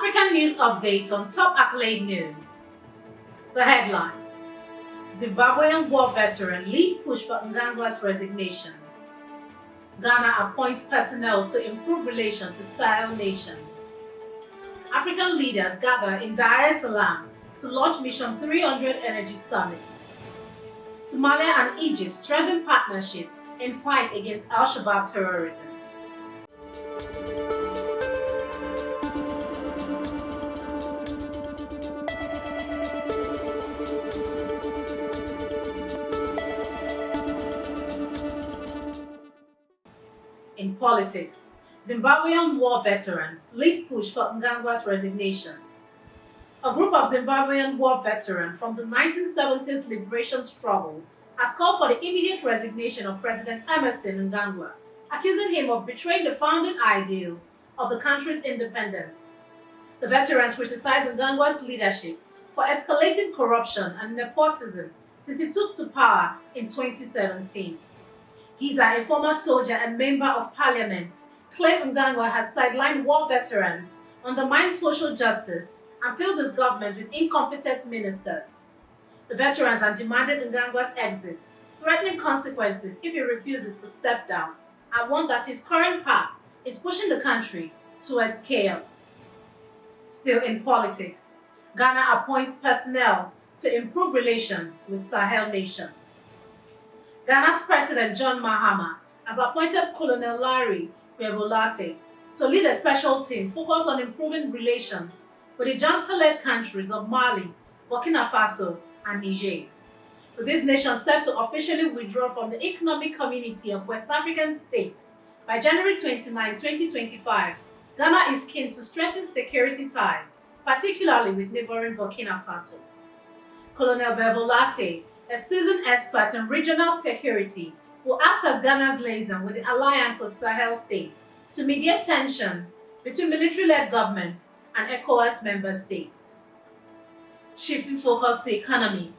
African news updates on top accolade news. The headlines. Zimbabwean war veteran lead push for Mnangagwa'S resignation. Ghana appoints personnel to improve relations with SAHEL nations. African leaders gather in Dar-es-Salaam to launch Mission 300 Energy Summit. Somalia and Egypt strengthen partnership in fight against AL-SHABAAB terrorism. In politics, Zimbabwean war veterans lead push for Mnangagwa'S resignation. A group of Zimbabwean war veterans from the 1970s liberation struggle has called for the immediate resignation of President Emmerson Mnangagwa, accusing him of betraying the founding ideals of the country's independence. The veterans criticized Mnangagwa's leadership for escalating corruption and nepotism since he took to power in 2017. Giza, a former soldier and member of parliament, claimed Mnangagwa has sidelined war veterans, undermined social justice, and filled his government with incompetent ministers. The veterans have demanded Mnangagwa's exit, threatening consequences if he refuses to step down, and warned that his current path is pushing the country towards chaos. Still in politics, Ghana appoints personnel to improve relations with SAHEL nations. Ghana's President John Mahama has appointed Colonel Larry Bevolate to lead a special team focused on improving relations with the junta-led countries of Mali, Burkina Faso, and Niger. With these nations set to officially withdraw from the Economic Community of West African States by January 29, 2025, Ghana is keen to strengthen security ties, particularly with neighboring Burkina Faso. Colonel Bevolate, a seasoned expert in regional security, will act as Ghana's liaison with the Alliance of Sahel states to mediate tensions between military-led governments and ECOWAS member states. Shifting focus to economy,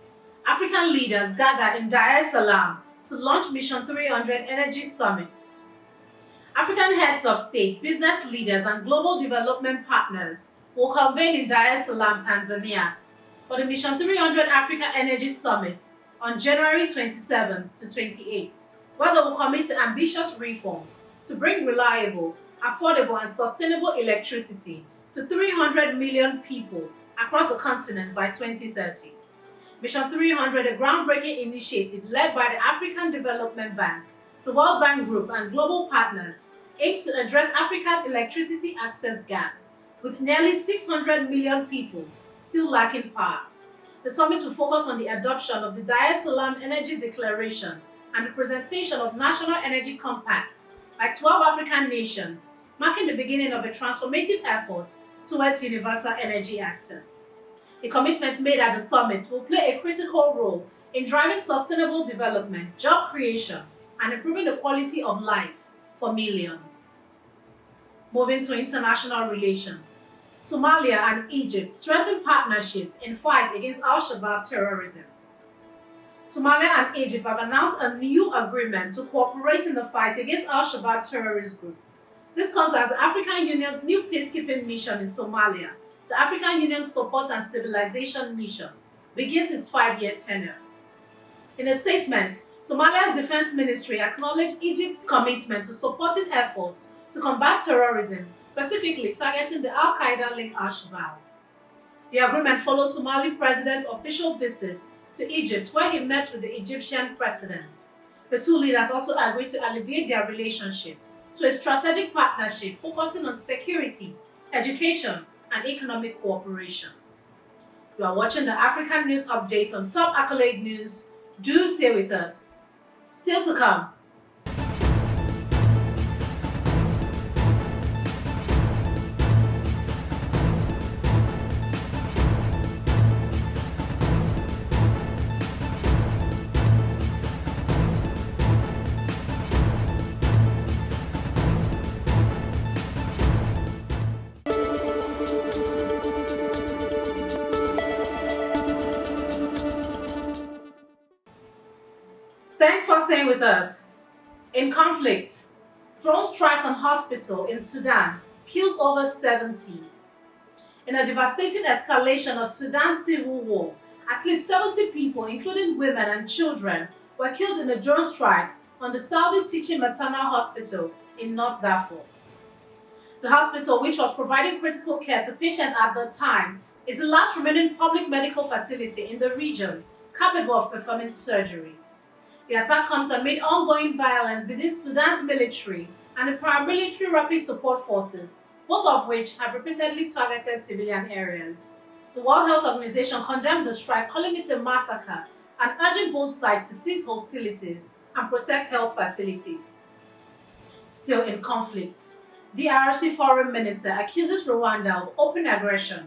African leaders gather in Dar-es-Salaam to launch Mission 300 Energy Summits. African heads of state, business leaders, and global development partners will convene in Dar-es-Salaam, Tanzania, for the Mission 300 Africa Energy Summit on January 27th to 28th, where they will commit to ambitious reforms to bring reliable, affordable, and sustainable electricity to 300 million people across the continent by 2030. Mission 300, a groundbreaking initiative led by the African Development Bank, the World Bank Group, and global partners, aims to address Africa's electricity access gap, with nearly 600 million people still lacking power. The summit will focus on the adoption of the Dar-es-Salaam Energy Declaration and the presentation of National Energy Compacts by 12 African nations, marking the beginning of a transformative effort towards universal energy access. The commitment made at the summit will play a critical role in driving sustainable development, job creation, and improving the quality of life for millions. Moving to international relations. Somalia and Egypt strengthen partnership in fight against Al-Shabaab terrorism. Somalia and Egypt have announced a new agreement to cooperate in the fight against Al-Shabaab terrorist group. This comes as the African Union's new peacekeeping mission in Somalia, the African Union Support and Stabilization Mission, begins its 5-year tenure. In a statement, Somalia's Defense Ministry acknowledged Egypt's commitment to supporting efforts to combat terrorism, specifically targeting the Al-Qaeda-linked Al-Shabaab. The agreement follows Somali President's official visit to Egypt, where he met with the Egyptian president. The two leaders also agreed to elevate their relationship to a strategic partnership focusing on security, education, and economic cooperation. You are watching the African News Update on Top Accolade News. Do stay with us. Still to come. Thanks for staying with us. In conflict, drone strike on hospital in Sudan kills over 70. In a devastating escalation of Sudan's civil war, at least 70 people, including women and children, were killed in a drone strike on the Saudi Teaching Maternal Hospital in North Darfur. The hospital, which was providing critical care to patients at the time, is the last remaining public medical facility in the region capable of performing surgeries. The attack comes amid ongoing violence between Sudan's military and the paramilitary Rapid Support Forces, both of which have repeatedly targeted civilian areas. The World Health Organization condemned the strike, calling it a massacre and urging both sides to cease hostilities and protect health facilities. Still in conflict, the DRC Foreign Minister accuses Rwanda of open aggression.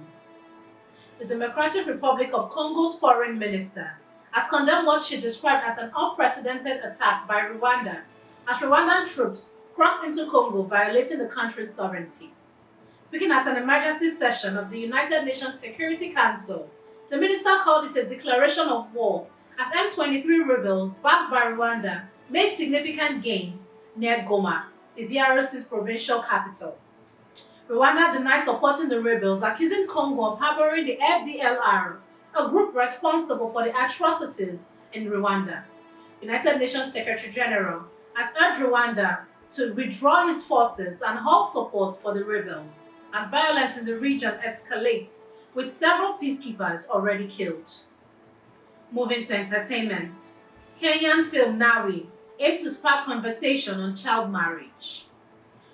The Democratic Republic of Congo's Foreign Minister has condemned what she described as an unprecedented attack by Rwanda as Rwandan troops crossed into Congo, violating the country's sovereignty. Speaking at an emergency session of the United Nations Security Council, the minister called it a declaration of war as M23 rebels backed by Rwanda made significant gains near Goma, the DRC's provincial capital. Rwanda denies supporting the rebels, accusing Congo of harboring the FDLR, a group responsible for the atrocities in Rwanda. United Nations Secretary General has urged Rwanda to withdraw its forces and halt support for the rebels as violence in the region escalates, with several peacekeepers already killed. Moving to entertainment, Kenyan film NAWI aims to spark conversation on child marriage.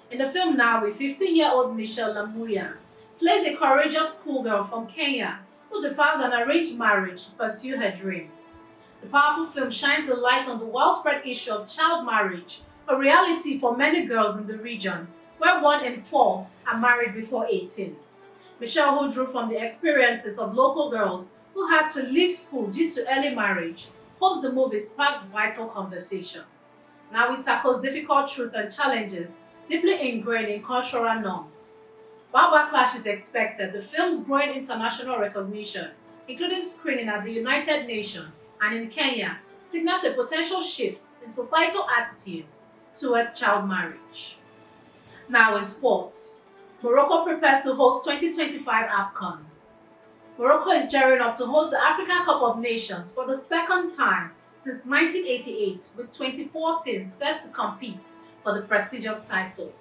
In the film NAWI, 15-year-old Michelle Lamuya plays a courageous schoolgirl from Kenya who defies an arranged marriage to pursue her dreams. The powerful film shines a light on the widespread issue of child marriage, a reality for many girls in the region, where 1 in 4 are married before 18. Michelle, who drew from the experiences of local girls who had to leave school due to early marriage, hopes the movie sparks vital conversation. NAWI tackles difficult truths and challenges deeply ingrained in cultural norms. While backlash is expected, the film's growing international recognition, including screening at the United Nations and in Kenya, signals a potential shift in societal attitudes towards child marriage. Now in sports, Morocco prepares to host 2025 AFCON. Morocco is gearing up to host the African Cup of Nations for the second time since 1988, with 24 teams set to compete for the prestigious title.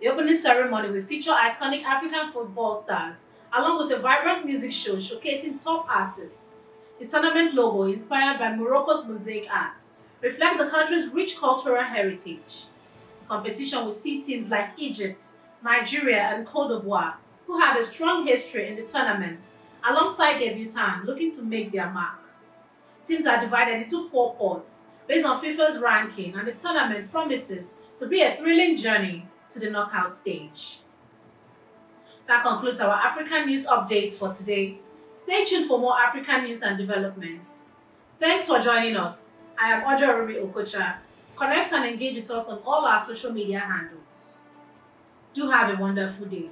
The opening ceremony will feature iconic African football stars, along with a vibrant music show showcasing top artists. The tournament logo, inspired by Morocco's mosaic art, reflects the country's rich cultural heritage. The competition will see teams like Egypt, Nigeria, and Cote d'Ivoire, who have a strong history in the tournament, alongside debutants looking to make their mark. Teams are divided into 4 pots based on FIFA's ranking, and the tournament promises to be a thrilling journey to the knockout stage. That concludes our African news updates for today. Stay tuned for more African news and developments. Thanks for joining us. I am Ojo Okocha. Connect and engage with us on all our social media handles. Do have a wonderful day.